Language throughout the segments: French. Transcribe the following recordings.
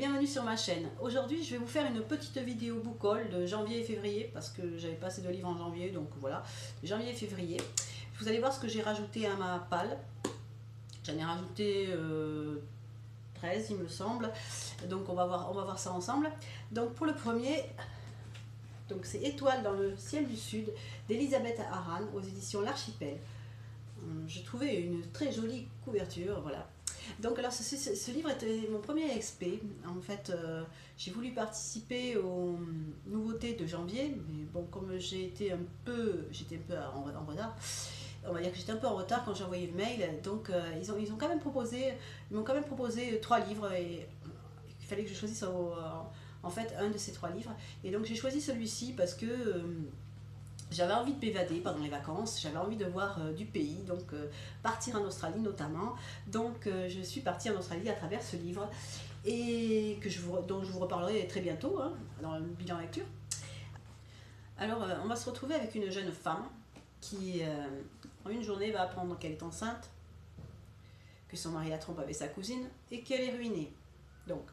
bienvenue sur ma chaîne. Aujourd'hui je vais vous faire une petite vidéo book haul de janvier et février parce que j'avais pas assez de livres en janvier, donc voilà, janvier et février. Vous allez voir ce que j'ai rajouté à ma palle. J'en ai rajouté 13 il me semble, donc on va voir ça ensemble. Donc pour le premier, donc c'est Étoile dans le ciel du sud d'Elisabeth Arran aux éditions L'Archipel. J'ai trouvé une très jolie couverture, voilà. Donc alors ce livre était mon premier XP. En fait, j'ai voulu participer aux nouveautés de janvier, mais bon, comme j'étais un peu en retard, on va dire que j'étais un peu en retard quand j'ai envoyé le mail, donc ils m'ont quand même proposé 3 livres et il fallait que je choisisse en fait un de ces 3 livres. Et donc j'ai choisi celui-ci parce que j'avais envie de m'évader pendant les vacances, j'avais envie de voir du pays, donc partir en Australie notamment. Donc je suis partie en Australie à travers ce livre et dont je vous reparlerai très bientôt hein, dans le bilan lecture. Alors on va se retrouver avec une jeune femme qui en une journée va apprendre qu'elle est enceinte, que son mari la trompe avec sa cousine et qu'elle est ruinée. Donc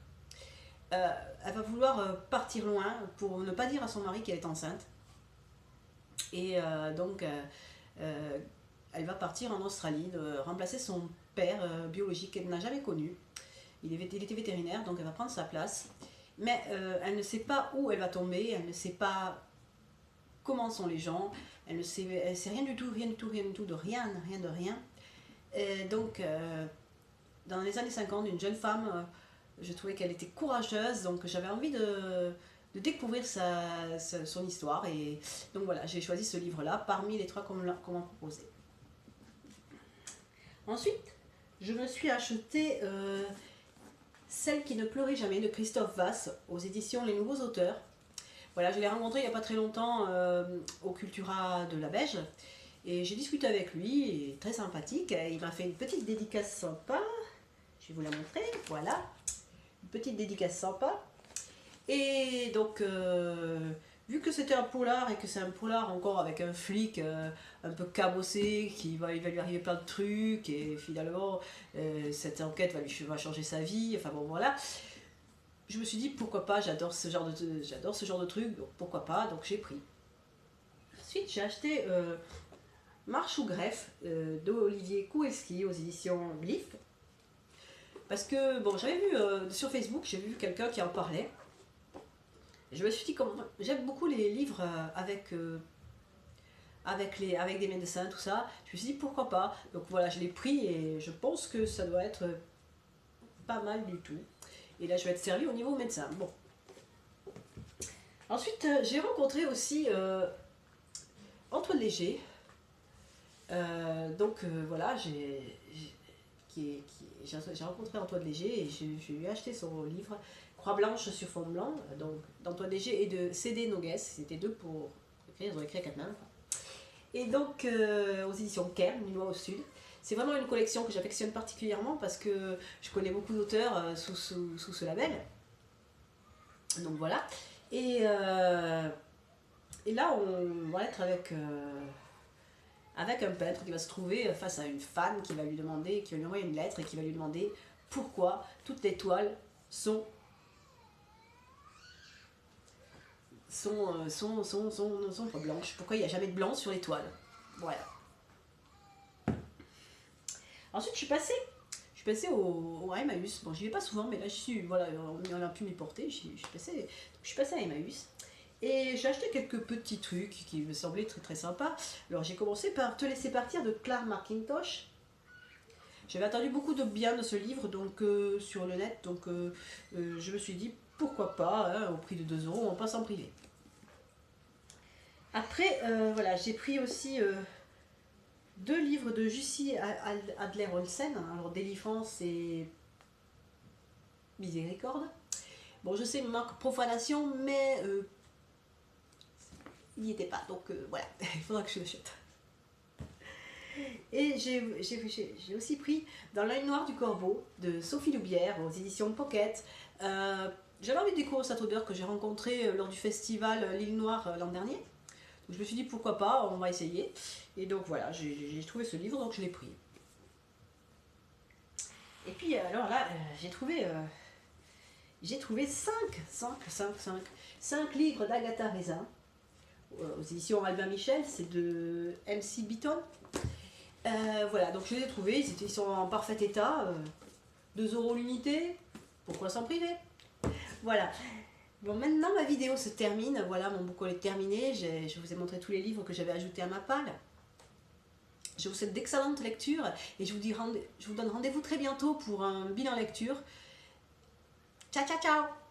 elle va vouloir partir loin pour ne pas dire à son mari qu'elle est enceinte. Et donc, elle va partir en Australie, remplacer son père biologique qu'elle n'a jamais connu. Il était vétérinaire, donc elle va prendre sa place. Mais elle ne sait pas où elle va tomber, elle ne sait pas comment sont les gens, elle sait rien du tout de rien. Et donc, dans les années 50, une jeune femme, je trouvais qu'elle était courageuse, donc j'avais envie de découvrir son histoire, et donc voilà, j'ai choisi ce livre là parmi les 3 qu'on m'a proposé. Ensuite je me suis acheté Celle qui ne pleurait jamais de Christophe Vasse aux éditions Les Nouveaux Auteurs. Voilà, je l'ai rencontré il n'y a pas très longtemps au Cultura de la Beige et j'ai discuté avec lui, il est très sympathique, il m'a fait une petite dédicace sympa, je vais vous la montrer, voilà, une petite dédicace sympa. Et donc, vu que c'était un polar et que c'est un polar encore avec un flic un peu cabossé, il va lui arriver plein de trucs et finalement cette enquête va changer sa vie, enfin bon voilà. Je me suis dit pourquoi pas, j'adore ce genre de truc, donc pourquoi pas, donc j'ai pris. Ensuite j'ai acheté Marche ou Greffe d'Olivier Kouelski aux éditions Glyph. Parce que bon, j'avais vu sur Facebook, j'ai vu quelqu'un qui en parlait. Je me suis dit, comme j'aime beaucoup les livres avec des médecins, tout ça, je me suis dit pourquoi pas. Donc voilà, je l'ai pris et je pense que ça doit être pas mal du tout. Et là, je vais être servie au niveau médecin. Bon. Ensuite, j'ai rencontré aussi Antoine Léger. Voilà, j'ai rencontré Antoine Léger et je lui ai acheté son livre Croix blanche sur fond blanc, donc d'Antoine Léger et de C.D. Noguès. C'était 2 pour écrire, ils ont écrit à 4 mains. Et donc aux éditions Cairn, Ninois au Sud. C'est vraiment une collection que j'affectionne particulièrement parce que je connais beaucoup d'auteurs sous ce label. Donc voilà. Et là on va être avec un peintre qui va se trouver face à une fan qui va lui envoyer une lettre et qui va lui demander pourquoi toutes les toiles sont pas blanches, pourquoi il n'y a jamais de blanc sur les toiles. Voilà. Ensuite je suis passée au Emmaüs. Bon, j'y vais pas souvent, mais là voilà, on a pu m'y porter. Je suis passée à Emmaüs. Et j'ai acheté quelques petits trucs qui me semblaient très très sympas. Alors j'ai commencé par Te laisser partir de Claire McIntosh. J'avais entendu beaucoup de bien de ce livre donc sur le net, donc je me suis dit pourquoi pas, hein, au prix de 2 €, on passe en privé. Après, voilà, j'ai pris aussi 2 livres de Jussi Adler-Olsen, alors Délivrance et Miséricorde. Bon, je sais, marque profanation, mais il n'y était pas, donc voilà, il faudra que je l'achète. Et j'ai aussi pris Dans l'œil noir du corbeau de Sophie Loubière aux éditions Pocket. J'avais envie de découvrir cet auteur que j'ai rencontré lors du festival L'île Noire l'an dernier. Donc je me suis dit pourquoi pas, on va essayer. Et donc voilà, j'ai trouvé ce livre, donc je l'ai pris. Et puis alors là, j'ai trouvé j'ai trouvé 5 livres d'Agatha Raisin aux éditions Albin Michel, c'est de MC Beaton. Voilà, donc je les ai trouvés, ils sont en parfait état, 2 € l'unité, pourquoi s'en priver? Voilà. Bon, maintenant ma vidéo se termine, voilà, mon book haul est terminé, je vous ai montré tous les livres que j'avais ajoutés à ma palle. Je vous souhaite d'excellentes lectures et je vous donne rendez-vous très bientôt pour un bilan lecture. Ciao, ciao, ciao!